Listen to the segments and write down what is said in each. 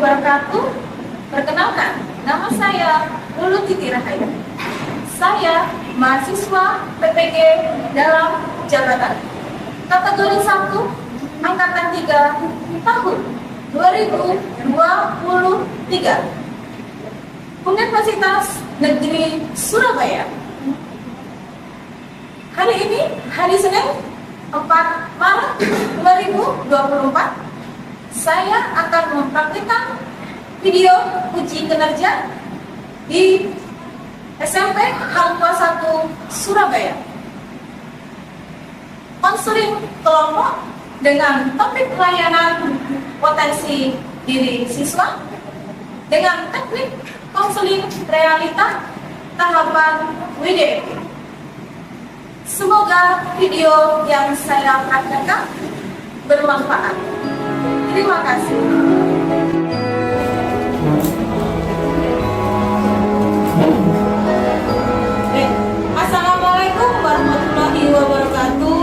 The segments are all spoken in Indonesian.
wabarakatuh. Perkenalkan, nama saya Lulu Titi Rahayu. Saya mahasiswa PPG dalam jabatan kategori 1 angkatan 3 tahun 2023 Universitas Negeri Surabaya. Hari ini hari Senin 4 Maret 2024, saya akan mempraktikkan video uji kinerja di SMP Hangtua 1 Surabaya. Konseling kelompok dengan topik pelayanan potensi diri siswa dengan teknik konseling realita tahapan WDP. Semoga video yang saya praktekkan bermanfaat. Terima kasih. Assalamualaikum warahmatullahi wabarakatuh.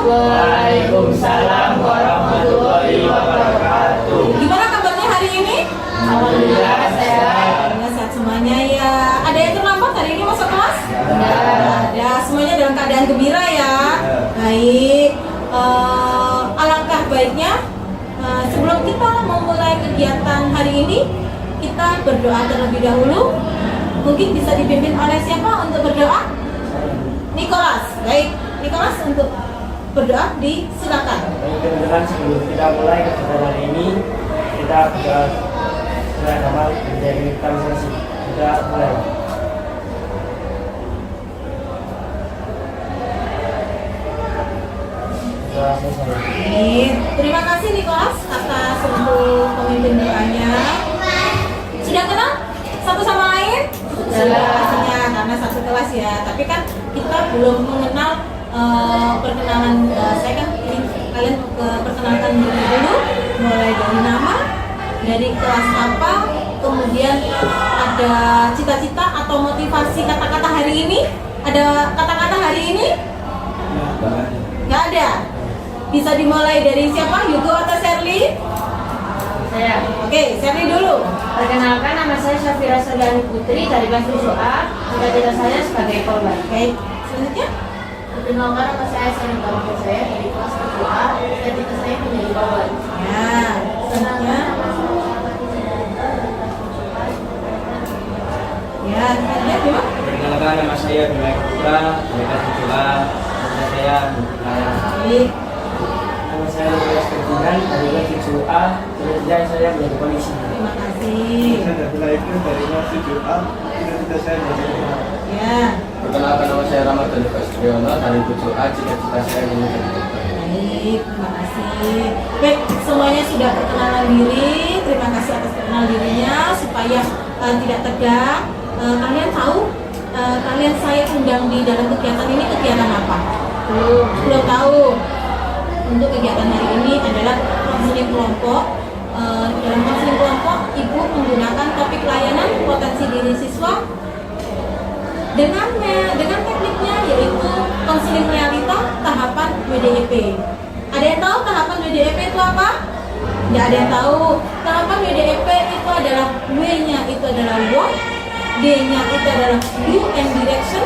Waalaikumsalam warahmatullahi wabarakatuh. Gimana kabarnya hari ini? Alhamdulillah sehat. Sehat semuanya ya. Ada yang ternampak hari ini masuk kelas? Ada. Semuanya dalam keadaan gembira ya. Baik. Alangkah baiknya sebelum kita memulai kegiatan hari ini, kita berdoa terlebih dahulu. Mungkin bisa dipimpin oleh siapa untuk berdoa? Nikolas. Baik, Nikolas untuk berdoa, disilakan. Teman-teman, sebelum kita mulai kegiatan hari ini, kita berdoa surah Kamal menjadi translasi. Kita mulai. Terima kasih Nikolas atas untuk pemimpin doanya. Sudah kenal satu sama lain? Sudah pastinya karena satu kelas ya. Tapi kan kita belum mengenal perkenalan. Saya kan ingin kalian perkenalkan diri dulu, mulai dari nama, dari kelas apa, kemudian ada cita-cita atau motivasi kata-kata hari ini. Ada kata-kata hari ini? Nggak ada. Bisa dimulai dari siapa? Yugo atau Sherly? Saya. Oke, Sherly dulu. Perkenalkan, nama saya Syafira Sardani Putri dari kelas 7A. Cita-cita saya sebagai korban. Oke, selanjutnya. Perkenalkan, nama saya Sari Taufik saya dari kelas 7A. Cita-cita saya menjadi korban. Ya, selanjutnya. Ya, selanjutnya gimana? Perkenalkan, nama saya Bima Putra dari kelas 7A. Nama saya Baik. Nama saya Lukas Ferdinand dari kelas 7A. Cita-cita saya menjadi polisi. Terima kasih. Saya dari kelas 7A, cita-cita saya menjadi dokter. Ya, Perkenalkan, nama saya Ramadan Basriono dari 7A. Cita-cita saya menjadi dokter. baik, terima kasih. Baik, semuanya sudah perkenalan diri. Terima kasih atas perkenalan dirinya supaya tidak tegang. Kalian tahu kalian saya undang di dalam kegiatan ini kegiatan apa? Belum tahu. Untuk kegiatan hari ini adalah konseling kelompok. Dalam konseling kelompok, Ibu menggunakan topik layanan potensi diri siswa dengan tekniknya yaitu konseling realita tahapan WDEP. Ada yang tahu tahapan WDEP itu apa? Tidak ada yang tahu. Tahapan WDEP itu adalah W-nya itu adalah what, D-nya itu adalah do and direction,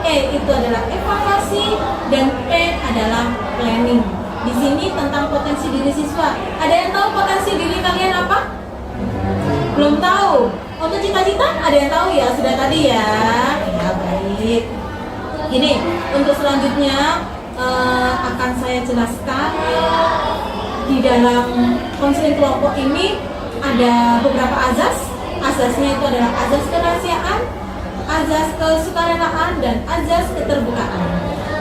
E itu adalah evaluasi, dan P adalah planning. Di sini tentang potensi diri siswa. Ada yang tahu potensi diri kalian apa? Belum tahu. Untuk cita-cita ada yang tahu ya? Sudah tadi ya. Ya baik. Gini, untuk selanjutnya akan saya jelaskan di dalam konseling kelompok ini ada beberapa azas. Azasnya itu adalah azas kerahasiaan, azas kesukarelaan, dan azas keterbukaan.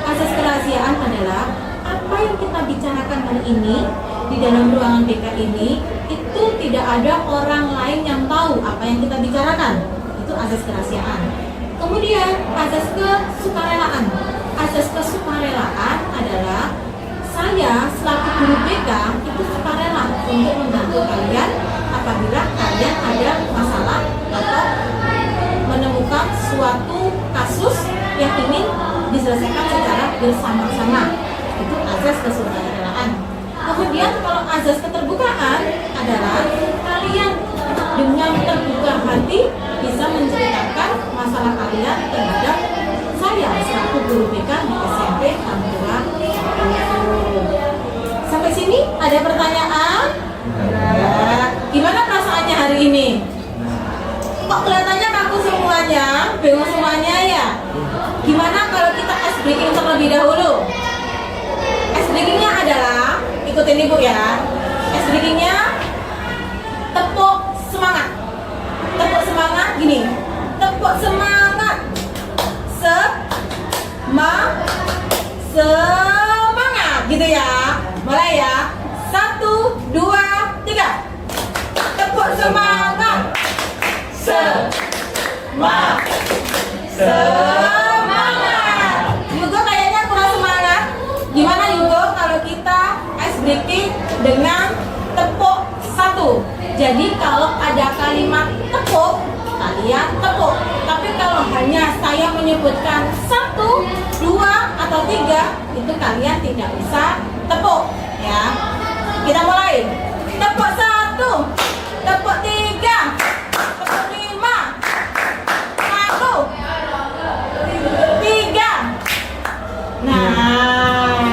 Azas kerahasiaan adalah apa yang kita bicarakan hari ini di dalam ruangan BK ini itu tidak ada orang lain yang tahu apa yang kita bicarakan. Itu azas kerahasiaan. Kemudian azas kesukarelaan. Azas kesukarelaan adalah saya selaku guru BK itu sukarela untuk membantu kalian apabila kalian ada masalah atau menemukan suatu kasus yang ingin diselesaikan secara bersama-sama. Itu azas kesukarelaan. Kemudian kalau azas keterbukaan adalah kalian dengan terbuka hati bisa menceritakan masalah kalian terhadap saya selaku guru BK di SMP Pantura 1. Sampai sini ada pertanyaan? Nah, gimana perasaannya hari ini? Kok kelihatannya kaku semuanya, bingung semuanya ya? Gimana kalau kita ice breaking terlebih dahulu? Ice breakingnya adalah, ikutin ibu ya. Ice breakingnya tepuk semangat. Tepuk semangat gini. Tepuk semangat. Semangat gitu ya. Mulai ya. 1, 2, 3. Tepuk semangat. Semangat. Yugo kayaknya kurang semangat. Gimana Yugo kalau kita ice breaking dengan tepuk 1? Jadi kalau ada kalimat tepuk, kalian tepuk. Tapi kalau hanya saya menyebutkan 1, 2, atau 3, itu kalian tidak usah tepuk ya. Kita mulai. Tepuk 1, tepuk 3, tepuk 5, 1, 3. Nah,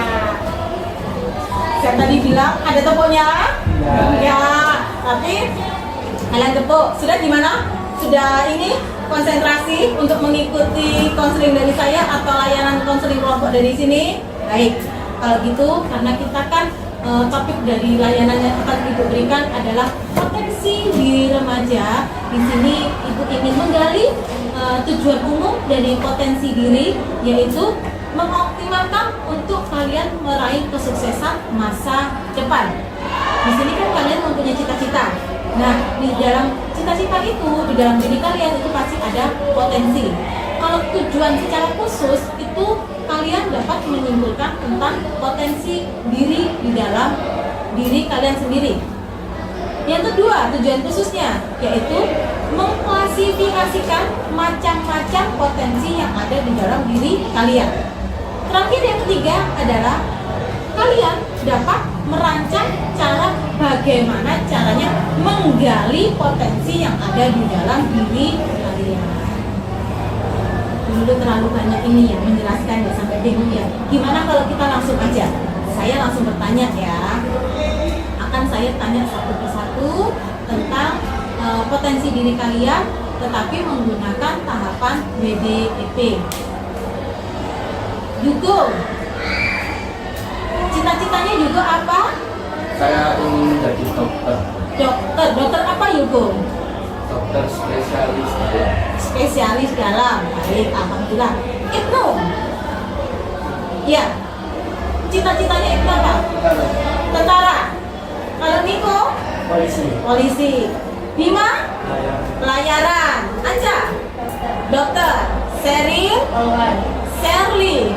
saya tadi bilang ada tepuknya? Ya, tapi kalian tepuk. Sudah gimana? Sudah ini konsentrasi untuk mengikuti konseling dari saya atau layanan konseling kelompok dari sini? Baik, kalau gitu karena kita kan topik dari layanan yang akan Ibu berikan adalah potensi di remaja. Di sini Ibu ingin menggali tujuan umum dari potensi diri, yaitu mengoptimalkan untuk kalian meraih kesuksesan masa depan. Di sini kan kalian mempunyai cita-cita. Nah, di dalam cita-cita itu, di dalam diri kalian itu pasti ada potensi. Kalau tujuan secara khusus itu kalian dapat menyimpulkan tentang potensi diri di dalam diri kalian sendiri. Yang kedua, tujuan khususnya yaitu mengklasifikasikan macam-macam potensi yang ada di dalam diri kalian. Terakhir yang ketiga adalah kalian dapat merancang cara bagaimana caranya menggali potensi yang ada di dalam diri kalian. Dulu terlalu banyak ini ya menjelaskan ya sampai bingung ya. Gimana kalau kita langsung aja? Saya langsung bertanya ya. Akan saya tanya satu persatu tentang potensi diri kalian, tetapi menggunakan tahapan WDEP. Yugo, cita-citanya Yugo apa? Saya ingin menjadi dokter. Dokter apa Yugo? Dokter spesialis dalam. Spesialis dalam. Baik, alhamdulillah. Ibnu, ya, cita-citanya Ibnu apa? Tentara. Kalau Niko? Polisi. Bima? Pelayaran. Anja? Dokter. Seril? Sherly?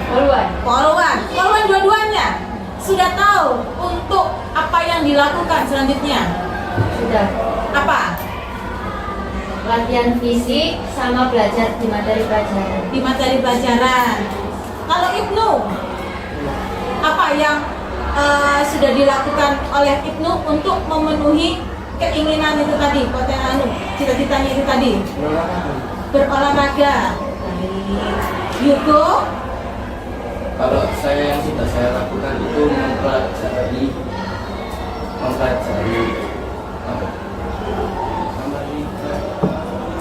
Polwan dua-duanya. Sudah tahu untuk apa yang dilakukan selanjutnya? Sudah. Apa? Latihan fisik sama belajar di materi pelajaran. Di materi pelajaran. Kalau Ibnu, apa yang sudah dilakukan oleh Ibnu untuk memenuhi keinginan itu tadi, cita-citanya itu tadi? Berolahraga. Yugo, Kalau saya yang sudah saya lakukan itu mempelajari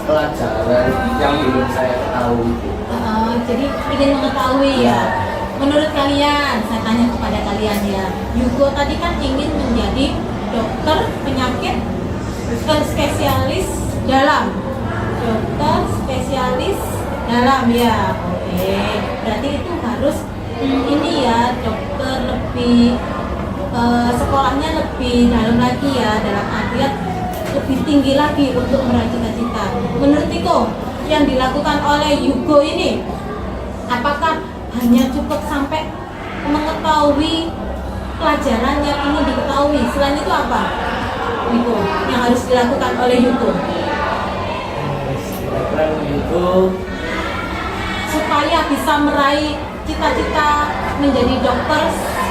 pelajaran yang belum saya ketahui. jadi ingin mengetahui ya. Menurut kalian, saya tanya kepada kalian ya. Yugo tadi kan ingin menjadi dokter penyakit spesialis dalam. Dokter spesialis dalam ya. Oke, berarti itu harus ini ya, dokter lebih sekolahnya lebih dalam lagi ya, dalam artian lebih tinggi lagi untuk meraih cita-cita. Menurut Tiko, yang dilakukan oleh Yugo ini, apakah hanya cukup sampai mengetahui pelajaran yang ingin diketahui? Selain itu apa, Yugo, yang harus dilakukan oleh Yugo? Supaya bisa meraih cita-cita menjadi dokter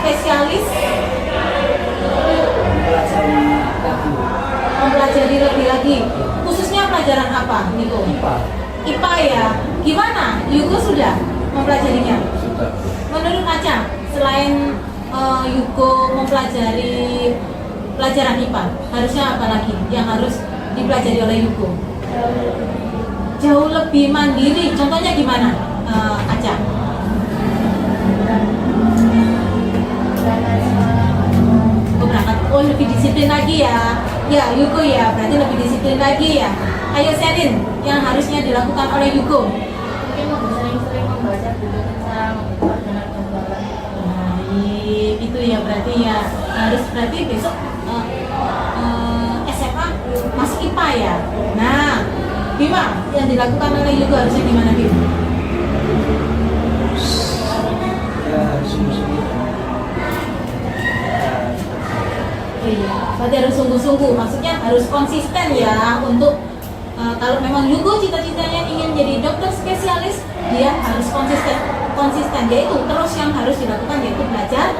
spesialis. mempelajari lebih lagi. Khususnya pelajaran apa, Niko? IPA. IPA ya. Gimana? Yugo sudah mempelajarinya? Sudah. Menurut Aca, selain Yugo mempelajari pelajaran IPA, harusnya apa lagi yang harus dipelajari oleh Yugo? Jauh lebih mandiri. Contohnya gimana, Aca? Berangkat, lebih disiplin lagi ya. Ya, Yugo ya, berarti lebih disiplin lagi ya. Ayo Selin, yang harusnya dilakukan oleh Yugo. Mungkin sering-sering membaca buku tentang warna gambaran. Baik, itu ya berarti ya harus berarti besok SMA masuk IPA ya. Nah, Bima, yang dilakukan oleh Yugo harusnya gimana, Bim? Ya, sungguh-sungguh. Iya, berarti harus sungguh-sungguh. Maksudnya harus konsisten ya untuk kalau memang Yugo cita-citanya ingin jadi dokter spesialis, dia harus konsisten yaitu terus yang harus dilakukan yaitu belajar,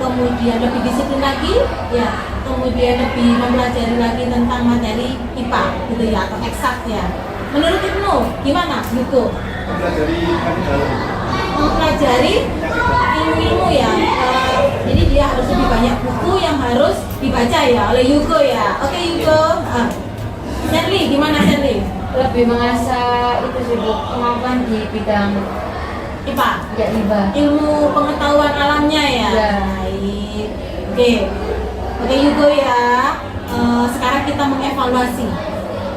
kemudian lebih disiplin lagi, ya, kemudian lebih mempelajari lagi tentang materi IPA gitu ya atau eksak ya. Menurut Ibnu, gimana Yugo? Mempelajari penyakit dalam. Mempelajari ilmu ya. Jadi dia harus lebih banyak buku yang harus dibaca ya oleh Yugo ya. Oke Yugo. Sherly, gimana Sherly? Lebih mengasah itu sih Bu, kemampuan di bidang IPA, ya IPA. ilmu pengetahuan alamnya ya. Ya. Baik. Oke Yugo ya. Sekarang kita mengevaluasi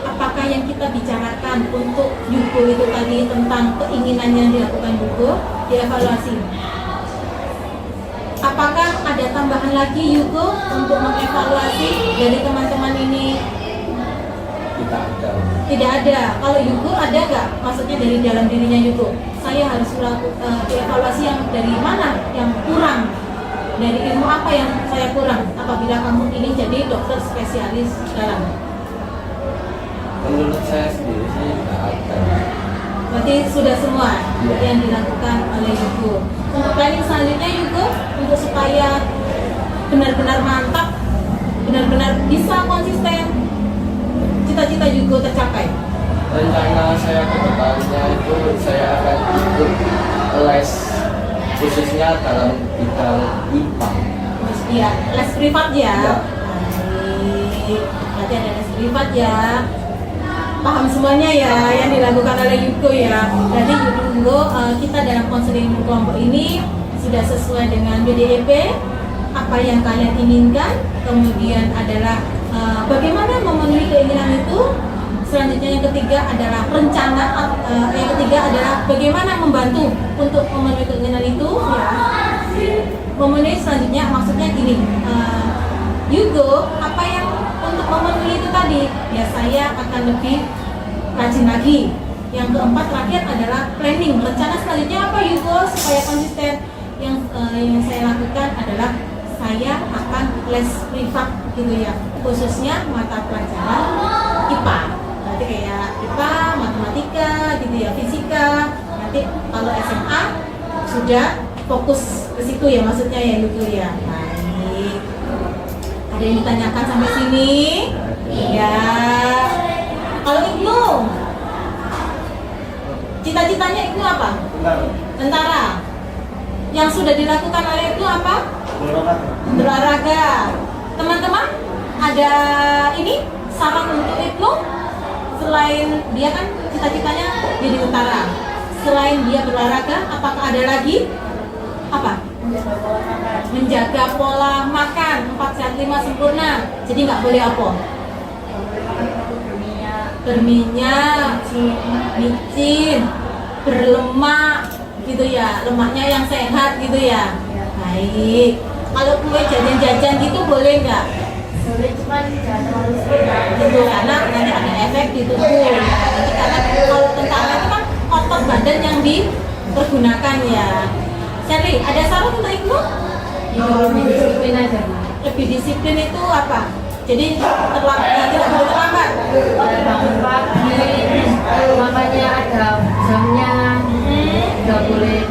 apakah yang kita bicarakan untuk Yugo itu tadi tentang keinginan yang dilakukan Yugo, dievaluasi. Apakah ada tambahan lagi Yugo untuk mengevaluasi dari teman-teman ini? Tidak ada. Tidak ada. Kalau Yugo ada nggak? Maksudnya dari dalam dirinya Yugo, saya harus melakukan evaluasi yang dari mana yang kurang, dari ilmu apa yang saya kurang apabila kamu ingin jadi dokter spesialis dalam. Menurut saya sendiri sih tidak ada. Berarti sudah semua yang dilakukan oleh Yugo. Untuk planning selanjutnya Yugo, untuk supaya benar-benar mantap, benar-benar bisa konsisten, cita-cita Yugo tercapai. Rencana saya ke depannya itu saya akan ikut les khususnya dalam bidang IPA. Iya, les privat ya. Ya. Baik. Berarti ada les privat ya. Paham semuanya ya yang dilakukan oleh Yugo ya. Jadi Yugo, kita dalam konseling kelompok ini sudah sesuai dengan BDEP, apa yang kalian inginkan, kemudian adalah bagaimana memenuhi keinginan itu. Selanjutnya yang ketiga adalah rencana, yang ketiga adalah bagaimana membantu untuk memenuhi keinginan itu ya. Memenuhi selanjutnya maksudnya gini, Yugo, apa yang untuk memenuhi itu tadi ya saya akan lebih rajin lagi. Yang keempat terakhir adalah planning, rencana selanjutnya apa Yugo supaya konsisten. Yang saya lakukan adalah saya akan les privat gitu ya, khususnya mata pelajaran IPA. Berarti kayak IPA, matematika gitu ya, fisika. Nanti kalau SMA sudah fokus ke situ ya maksudnya ya Yugo ya. Baik. Ada yang ditanyakan sampai sini? Ya. Kalau Ibnu, cita-citanya Ibnu apa? Benar. Tentara. Yang sudah dilakukan oleh Ibnu apa? Olahraga. Berolahraga. Teman-teman, ada ini saran untuk Ibnu? Selain dia kan cita-citanya jadi tentara. Selain dia berolahraga, apakah ada lagi? Apa? Menjaga pola makan 4 sehat 5 sempurna. Jadi nggak boleh apa? Berminyak, micin, berlemak gitu ya, lemaknya yang sehat gitu ya. Baik. Kalau kue jajan-jajan gitu boleh nggak? Boleh, cuman jangan terlalu sering. Gitu karena nanti ada efek di tubuh. Nanti karena kalau tentara itu kan otot badan yang dipergunakan ya. Sherly, ada saran untuk Ibnu? Lebih disiplin aja. Lebih disiplin itu apa? Jadi tidak boleh terlambat. Bangun pagi, makanya ada jamnya. Nggak boleh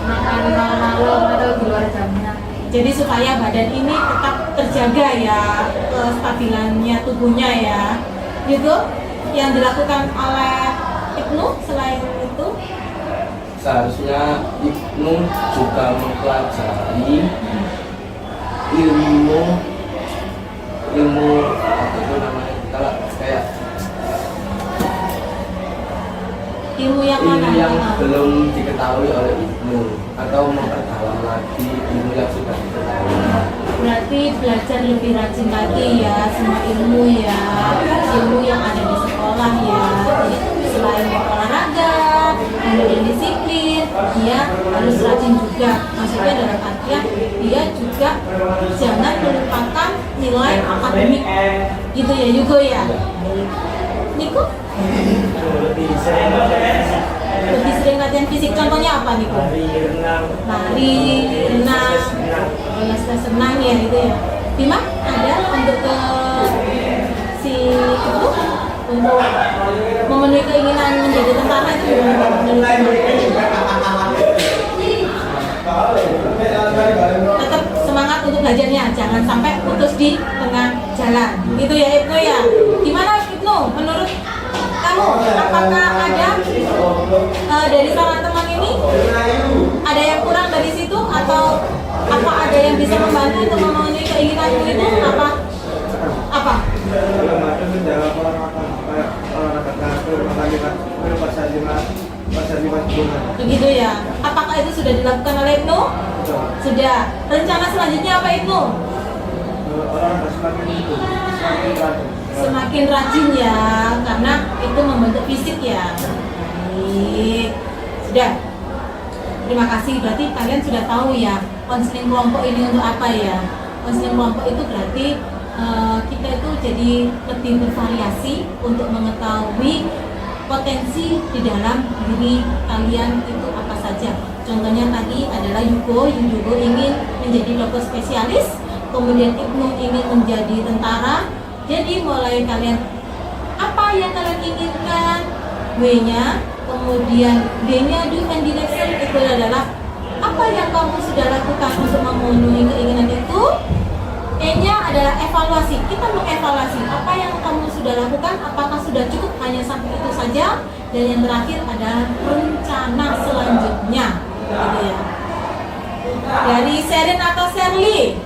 makan malam-malam atau di luar jamnya. Jadi supaya badan ini tetap terjaga ya, kestabilannya tubuhnya ya. Gitu yang dilakukan oleh Ibnu selain itu. Seharusnya Ibnu juga mempelajari ilmu apa itu namanya, kalau kayak Ilmu yang mana? ilmu yang belum diketahui oleh Ibnu, atau memperdalam lagi ilmu yang sudah diketahui. Berarti belajar lebih rajin lagi ya semua ilmu ya, ilmu yang ada di sekolah ya. Jadi selain olahraga, kemudian disiplin, dia harus rajin juga. Maksudnya dalam artian dia juga jangan melupakan nilai akademik. Gitu ya Yugo ya. Niko? lebih sering latihan fisik. Lebih sering latihan fisik. Contohnya apa Niko? Lari, renang, renang, senang ya gitu ya. Bima ada untuk ke si itu untuk memenuhi keinginan menjadi tentara itu tetap semangat untuk belajarnya, jangan sampai putus di tengah jalan. Gitu ya Ibnu ya. Gimana Ibnu? Menurut kamu apakah ada dari salah teman ini ada yang kurang dari situ, atau apa ada yang bisa membantu untuk memenuhi keinginanmu itu apa? Begitu ya. Apakah itu sudah dilakukan oleh Ibnu? Sudah. Rencana selanjutnya apa Ibnu? Semakin rajin ya, karena itu membentuk fisik ya. Baik. Sudah. Terima kasih. Berarti kalian sudah tahu ya konseling kelompok ini untuk apa ya. Konseling kelompok itu berarti kita itu jadi lebih bervariasi untuk mengetahui potensi di dalam diri kalian itu apa saja. Contohnya tadi adalah Yugo ingin menjadi dokter spesialis, kemudian Ibnu ingin menjadi tentara. Jadi mulai kalian apa yang kalian inginkan, W-nya, kemudian D-nya do and direction itu adalah apa yang kamu sudah lakukan untuk memenuhi keinginan itu. E-nya adalah evaluasi. Kita mengevaluasi apa yang kamu sudah lakukan, apakah sudah cukup hanya sampai itu saja. Dan yang terakhir adalah rencana selanjutnya, gitu ya. Dari Sherin atau Sherly,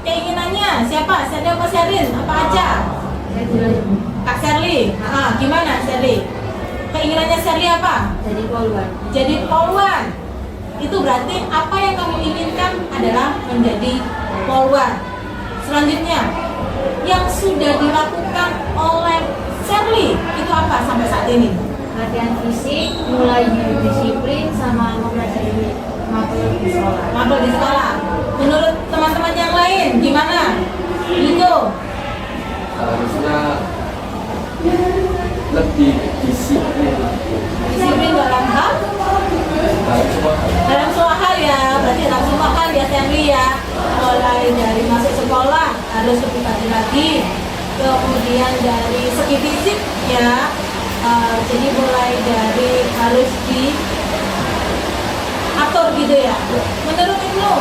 keinginannya siapa? Sherly apa Sherin? Apa aja? Kak Sherly. Gimana Sherly? Keinginannya Sherly apa? Jadi polwan. Jadi polwan. Itu berarti apa yang kamu inginkan adalah menjadi polwan. Selanjutnya, yang sudah dilakukan oleh Sherly itu apa sampai saat ini? Latihan fisik, mulai disiplin sama mempelajari mapel di sekolah. Mapel di sekolah. Menurut teman-teman yang lain gimana? Itu Harusnya lebih disiplin disiplin dalam hal dalam semua hal. dalam semua hal ya, berarti dalam semua hal ya Sherly ya. Mulai dari masuk sekolah harus lebih rajin lagi, kemudian dari segi fisik ya, jadi mulai dari harus diatur gitu ya. Menurut Ibnu,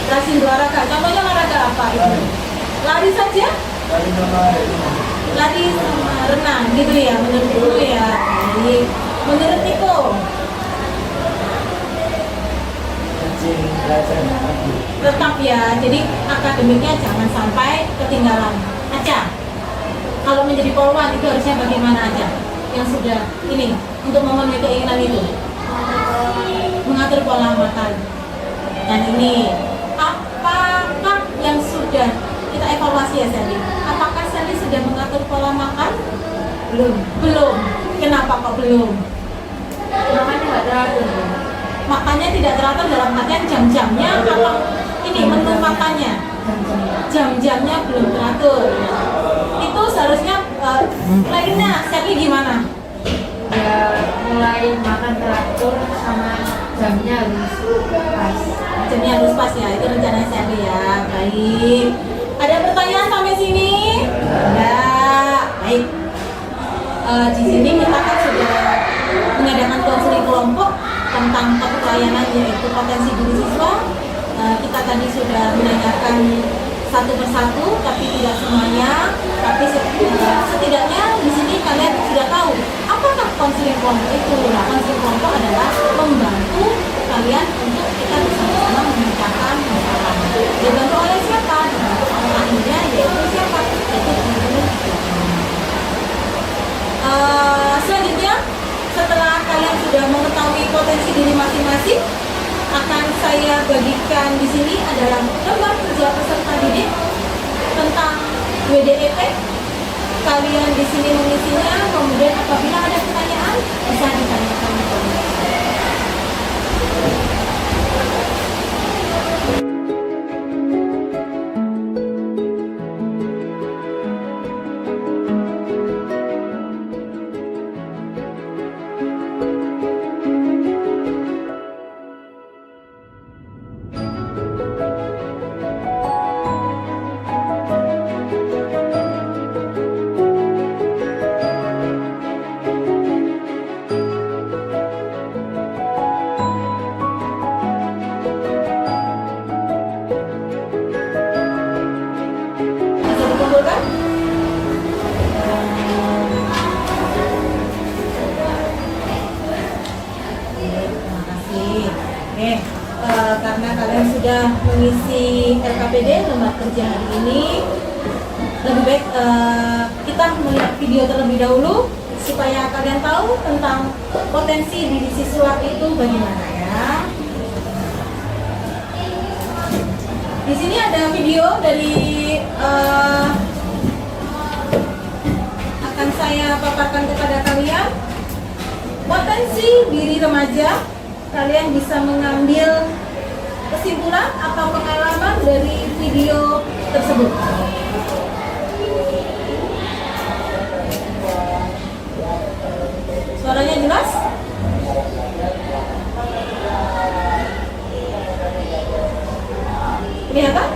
rajin berolahraga, contohnya olahraga apa Ibnu? Lari saja? Lari sama renang gitu ya menurut Ibnu ya. Jadi menurut Niko, rajin belajar lagi. tetap ya, jadi akademiknya jangan sampai ketinggalan. Aca, kalau menjadi polwan itu harusnya bagaimana aja? Yang sudah ini untuk memenuhi keinginan itu, mengatur pola makan. Dan ini apakah yang sudah kita evaluasi ya Sally? Apakah Sally sudah mengatur pola makan? Belum. Kenapa kok belum? Makanya nggak teratur. Makannya tidak teratur dalam artian jam-jamnya atau ini menu makannya? Jam-jamnya belum teratur. Itu seharusnya lainnya Sally gimana? Ya mulai makan teratur sama jamnya harus pas. Jamnya harus pas ya, itu rencana Sally ya. Baik. Ada pertanyaan sampai sini? Enggak. Baik. Di sini kita kan sudah mengadakan konseling kelompok tentang topik pelayanan, yaitu potensi diri siswa, kita tadi sudah menanyakan satu persatu, tapi tidak semuanya. Tapi setidaknya di sini kalian sudah tahu apakah konseling kelompok itu. Nah, konseling kelompok adalah membantu kalian untuk kita bersama-sama memecahkan masalah. Dibantu oleh siapa? Dibantu oleh ahlinya, yaitu siapa? Yaitu guru. Selanjutnya, setelah kalian sudah mengetahui potensi diri masing-masing, akan saya bagikan di sini adalah lembar kerja peserta didik tentang WDEP. Kalian di sini mengisinya, kemudian apabila ada pertanyaan bisa ditanyakan kepada saya. Bisa dikumpulkan? Terima kasih. Oke, karena kalian sudah mengisi LKPD lembar kerja hari ini, lebih baik kita melihat video terlebih dahulu supaya kalian tahu tentang potensi diri siswa itu bagaimana ya. Di sini ada video dari akan saya paparkan kepada kalian potensi diri remaja. Kalian bisa mengambil kesimpulan atau pengalaman dari video tersebut. Suaranya jelas? Kelihatan?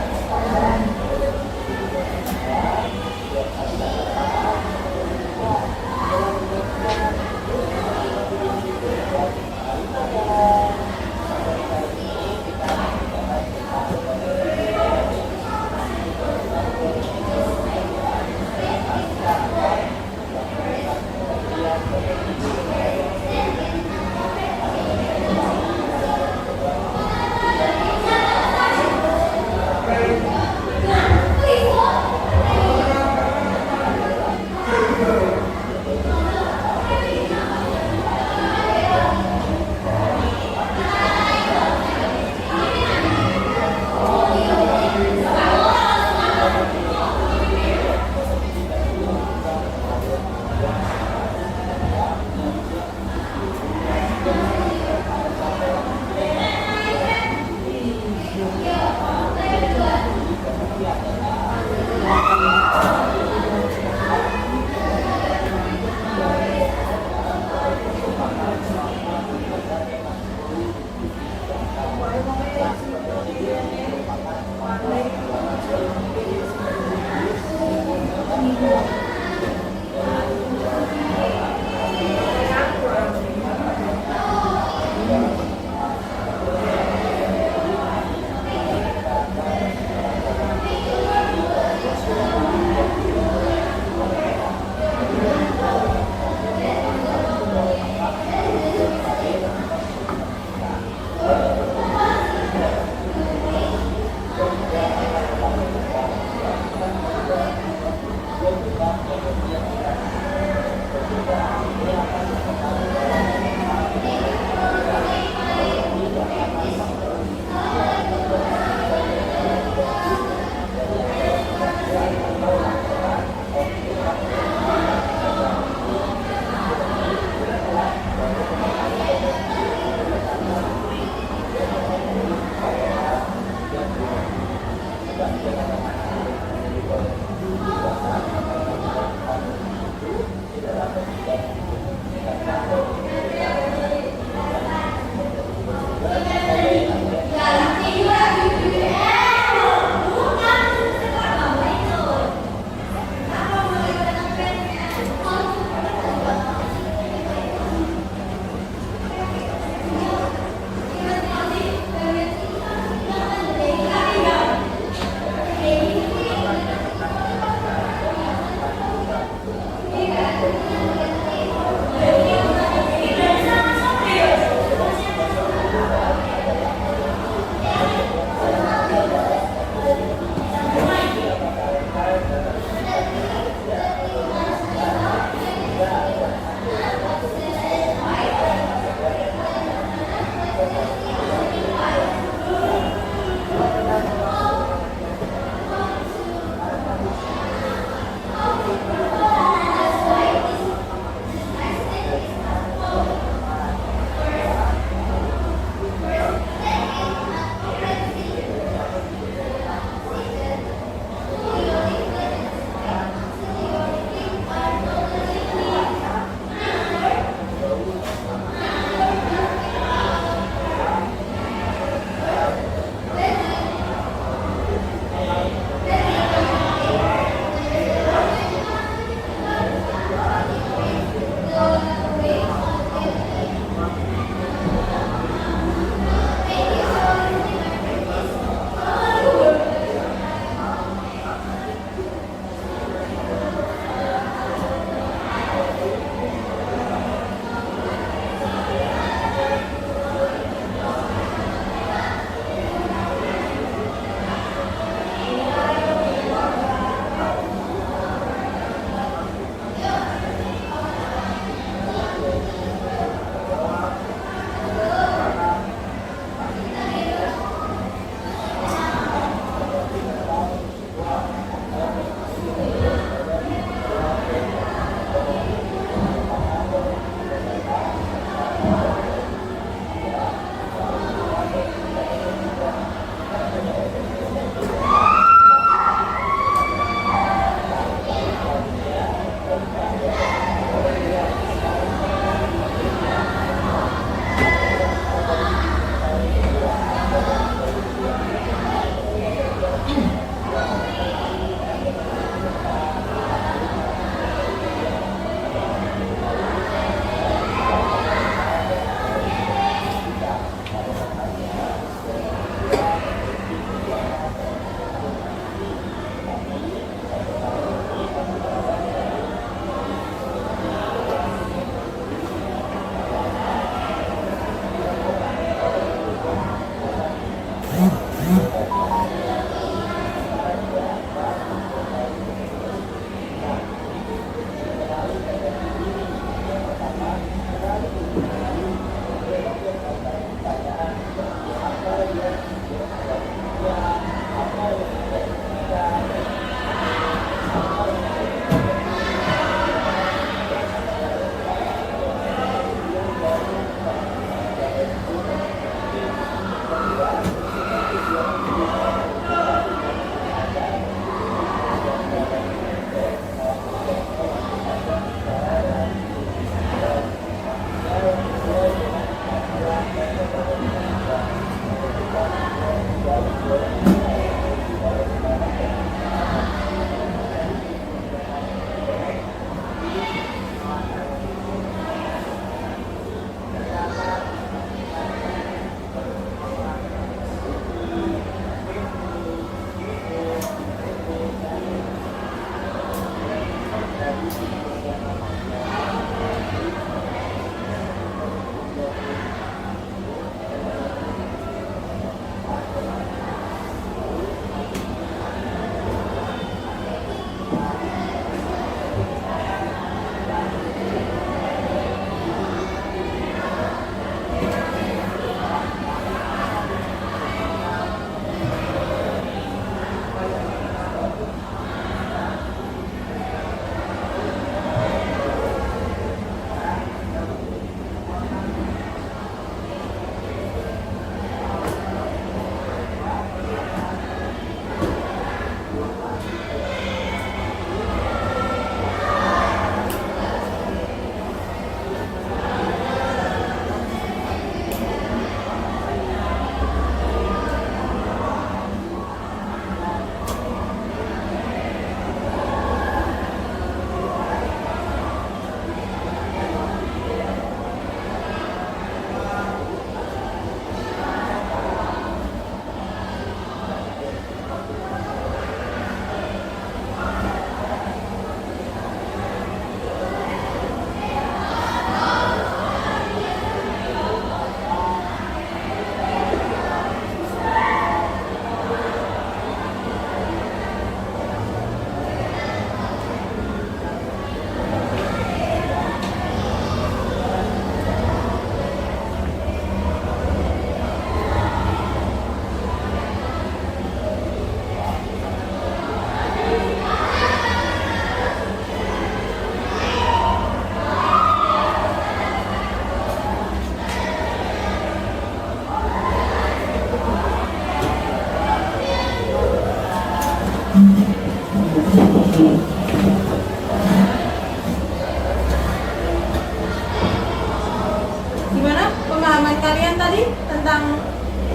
tentang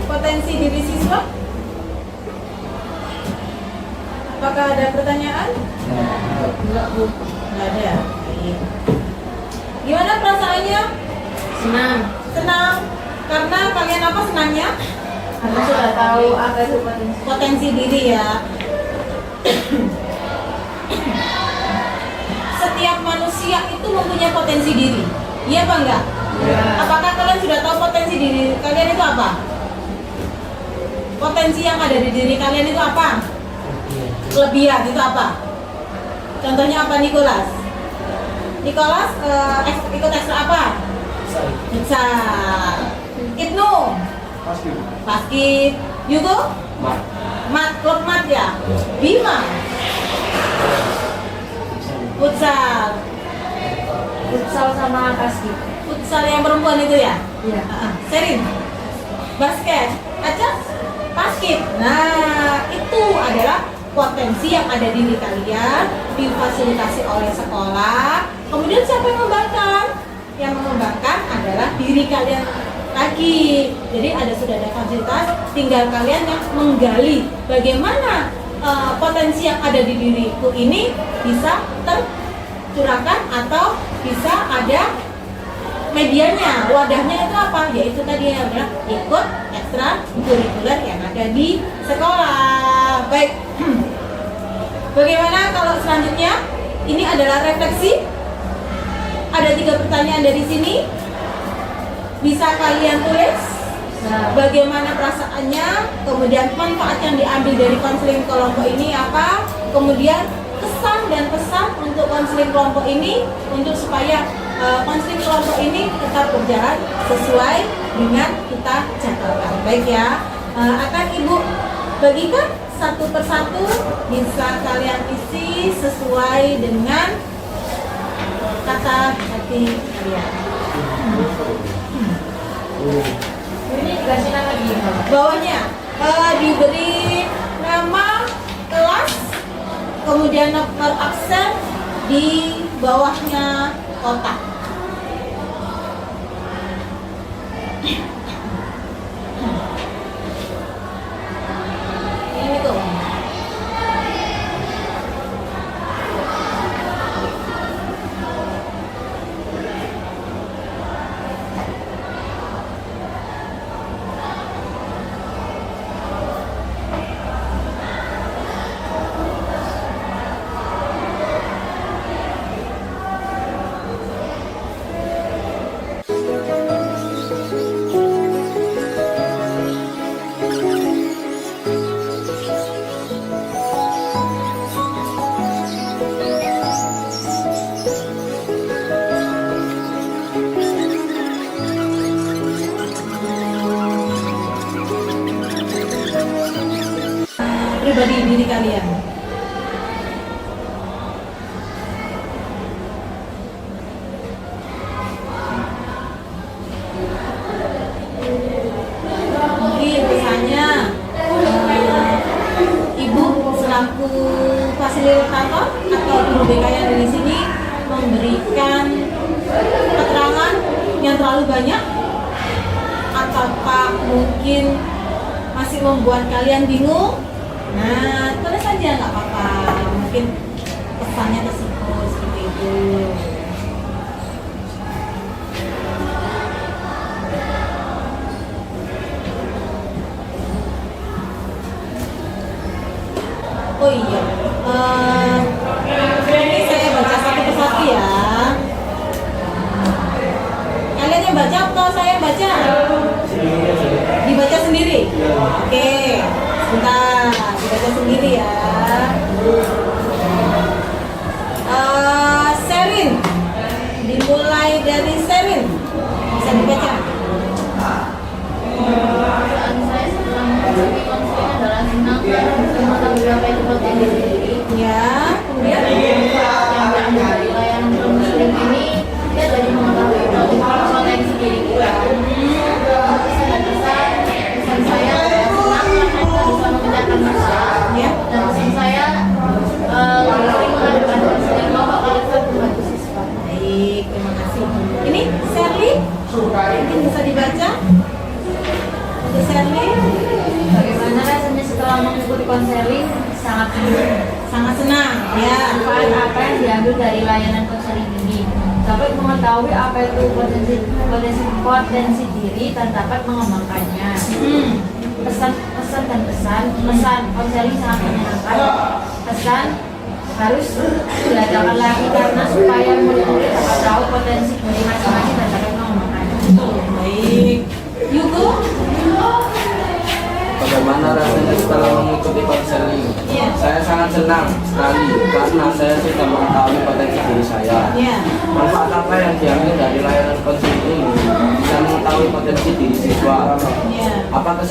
potensi diri siswa? Apakah ada pertanyaan? Enggak, Bu. Nggak ada. Baik. Gimana perasaannya? Senang. Senang. Karena kalian apa senangnya? Karena sudah tahu apa itu potensi. Potensi diri ya. Setiap manusia itu mempunyai potensi diri. Iya apa enggak? Iya. Apakah kalian sudah tahu potensi diri kalian itu apa? Potensi yang ada di diri kalian itu apa? Kelebihan itu apa? Contohnya apa, Nicholas? Nicholas ikut ekstra apa? Bisa. Ibnu? Pasti. Basket. Yugo? Mat. Mat, klub mat ya? Bima? Futsal. Futsal sama basket. Futsal yang perempuan itu ya? Iya. Serin? Basket? Aca? Basket. Nah, itu adalah potensi yang ada di diri kalian, difasilitasi oleh sekolah. Kemudian siapa yang mengembangkan? Yang mengembangkan adalah diri kalian lagi. Jadi sudah ada fasilitas, tinggal kalian yang menggali bagaimana potensi yang ada di diriku ini bisa tercurahkan atau bisa ada medianya, wadahnya itu apa? Yaitu tadi yang bilang ikut ekstra kurikuler yang ada di sekolah. Baik. Bagaimana kalau selanjutnya? Ini adalah refleksi. Ada 3 pertanyaan dari sini. Bisa kalian tulis bagaimana perasaannya, kemudian manfaat yang diambil dari konseling kelompok ini apa, kemudian kesan dan pesan untuk konseling kelompok ini untuk supaya konseling kelompok ini tetap berjalan sesuai dengan kita jadwalkan. Baik ya, akan Ibu bagikan satu persatu, bisa kalian isi sesuai dengan kata hati kalian. Ini dikasih nama di Bawahnya diberi nama kelas, kemudian nomor absen, di bawahnya kotak. Ini tuh. Pribadi diri kalian. Mungkin misalnya Ibu selaku fasilitator atau guru BK yang dari sini memberikan keterangan yang terlalu banyak, ataukah mungkin masih membuat kalian bingung? Nah, tulis aja nggak apa-apa. Mungkin pesannya tersebut seperti itu. Oh iya, ini saya baca satu persatu ya. Kalian yang baca atau saya yang baca? Dibaca sendiri? Oke, sebentar, dibaca sendiri ya. Serin, dimulai dari Serin, bisa dibaca. perasaan saya setelah memasuki konseling adalah senang dan mengetahui apa itu potensi diri. Ya, kemudian Yang diambil dari layanan konseling ini, kita jadi mengetahui potensi diri kita. Pesan dan pesan saya adalah senang karena kita bisa mengejarkan masa. ya. Dan pesan saya konseling mengadakan konseling bahwa kita membantu siswa. Baik, terima kasih. Ini Sherly, Sherly? Bagaimana rasanya setelah mengikuti konseling? Sangat senang. Sangat senang, ya. Manfaat apa yang diambil dari layanan konseling ini? Dapat mengetahui apa itu potensi diri dan dapat mengembangkannya. Pesan konseling sangat menyenangkan. Pesan harus diadakan lagi karena supaya murid-murid dapat tahu potensi diri masing-masing dan dapat mengembangkannya. Baik. Yugo? Bagaimana rasanya setelah mengikuti konseling? Iya. Saya sangat senang sekali karena saya sudah mengetahui potensi diri saya. Ya. Manfaat apa yang diambil dari layanan konseling ini? Bisa mengetahui potensi diri siswa. Ya. Apa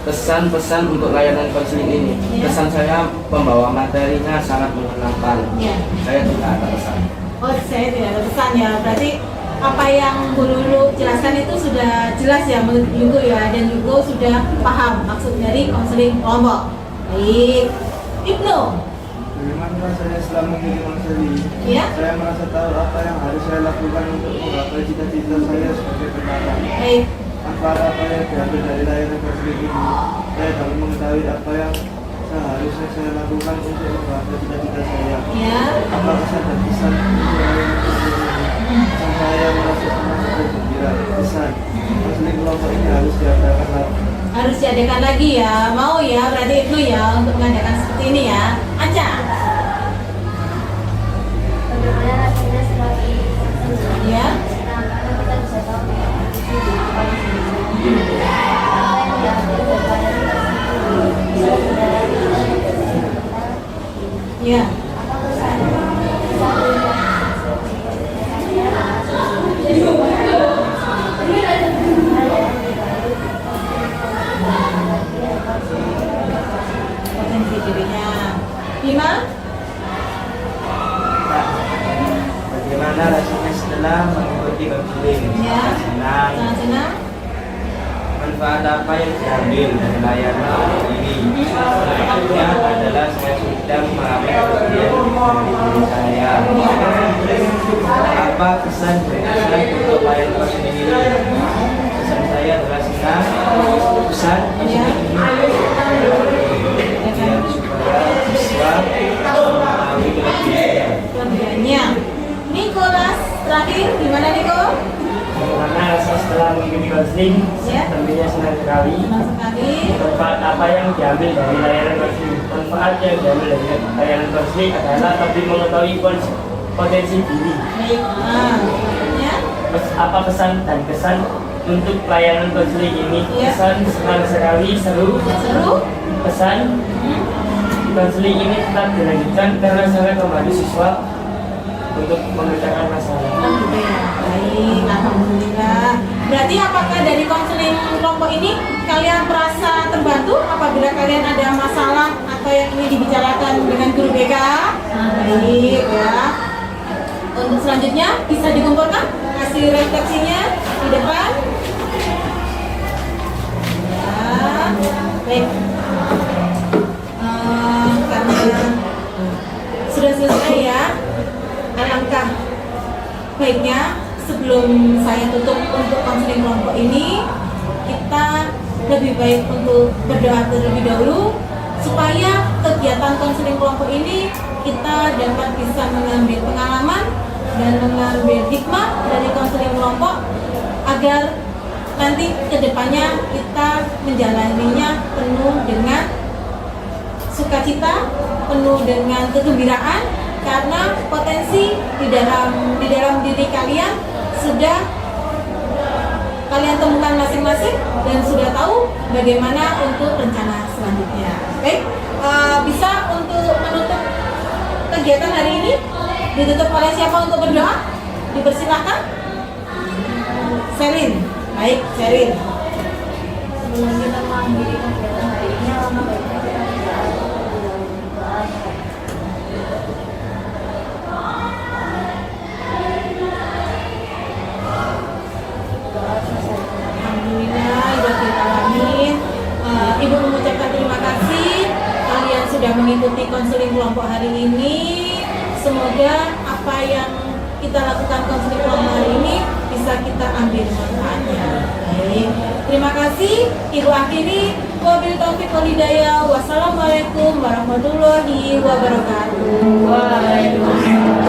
kesan-pesan untuk layanan konseling ini? Iya. Kesan saya pembawa materinya sangat menyenangkan. Ya. Saya tidak ada kesan. Oh, saya tidak ada pesan ya. Berarti apa yang Bu Lulu jelaskan itu sudah jelas ya menurut Yugo ya, dan Yugo sudah paham maksud dari konseling kelompok. Baik. Ibnu? Bagaimana rasanya setelah mengikuti konseling? Ya. Saya merasa tahu apa yang harus saya lakukan untuk menggapai cita-cita saya sebagai pendatang. Baik. Manfaat apa yang diambil dari layanan konseling ini? Saya dapat mengetahui apa yang seharusnya saya lakukan untuk menggapai cita-cita saya. Ya. Apa kesan dan pesan untuk layanan konseling ini? Pesan saya merasa senang dan gembira. Pesan konseling kelompok ini harus diadakan lagi. Harus diadakan lagi ya. Mau ya, berarti Ibnu ya untuk mengadakan seperti ini ya. Aca? Bagaimana rasanya setelah konseling? Ya. Karena kita bisa tahu potensi diri kita masing-masing. Apa yang diambil dari layanan konseling ini? Bisa mendalami cita-cita kita. Ya. Apa kesan Potensi dirinya. Bima? Bagaimana rasanya setelah mengikuti konseling? Ya. Senang. Sangat senang. Manfaat apa yang diambil dari layanan ini? Manfaatnya adalah saya sudah memahami kemudian dari diri saya. Apa kesan untuk layanan konseling ini? Kesan saya adalah senang. Pesan Ya. ya, supaya siswa mengetahui kelebihan. Kelebihannya. Nicholas terakhir gimana Niko? Bagaimana rasa setelah mengikuti konseling? Ya. Tentunya senang sekali. Senang sekali. Manfaat apa yang diambil dari layanan konseling? Manfaat yang diambil dari layanan konseling adalah lebih mengetahui potensi diri. Baik. Ya. Apa pesan dan kesan untuk layanan konseling ini? Ya. Kesan senang sekali, seru. Seru? Pesan konseling ini tetap dilanjutkan karena sangat membantu siswa untuk memecahkan masalah. Alhamdulillah. Baik, alhamdulillah. Berarti apakah dari konseling kelompok ini kalian merasa terbantu apabila kalian ada masalah atau yang ini dibicarakan dengan guru BK? Baik ya. Untuk selanjutnya bisa dikumpulkan hasil refleksinya di depan. Ya, baik. Karena sudah selesai ya. Alangkah baiknya sebelum saya tutup untuk konseling kelompok ini, kita lebih baik untuk berdoa terlebih dahulu supaya kegiatan konseling kelompok ini kita dapat bisa mengambil pengalaman dan mengambil hikmah dari konseling kelompok agar nanti kedepannya kita menjalaninya penuh dengan sukacita, penuh dengan kegembiraan, karena potensi di dalam diri kalian sudah kalian temukan masing-masing dan sudah tahu bagaimana untuk rencana selanjutnya. Baik, bisa untuk menutup kegiatan hari ini ditutup oleh siapa untuk berdoa? Dipersilahkan. Sherin. Baik, Sherin. sebelum kita mengakhiri kegiatan hari ini, alangkah baiknya kita berdoa. Alhamdulillah, Alamin. Ibu mengucapkan terima kasih kalian sudah mengikuti konseling kelompok hari ini. Semoga apa yang kita lakukan konseling kelompok hari ini bisa kita ambil manfaatnya. Baik, terima kasih. Ibu akhiri, wabil taufiq wal hidayah. Wassalamualaikum warahmatullahi wabarakatuh. Waalaikumsalam.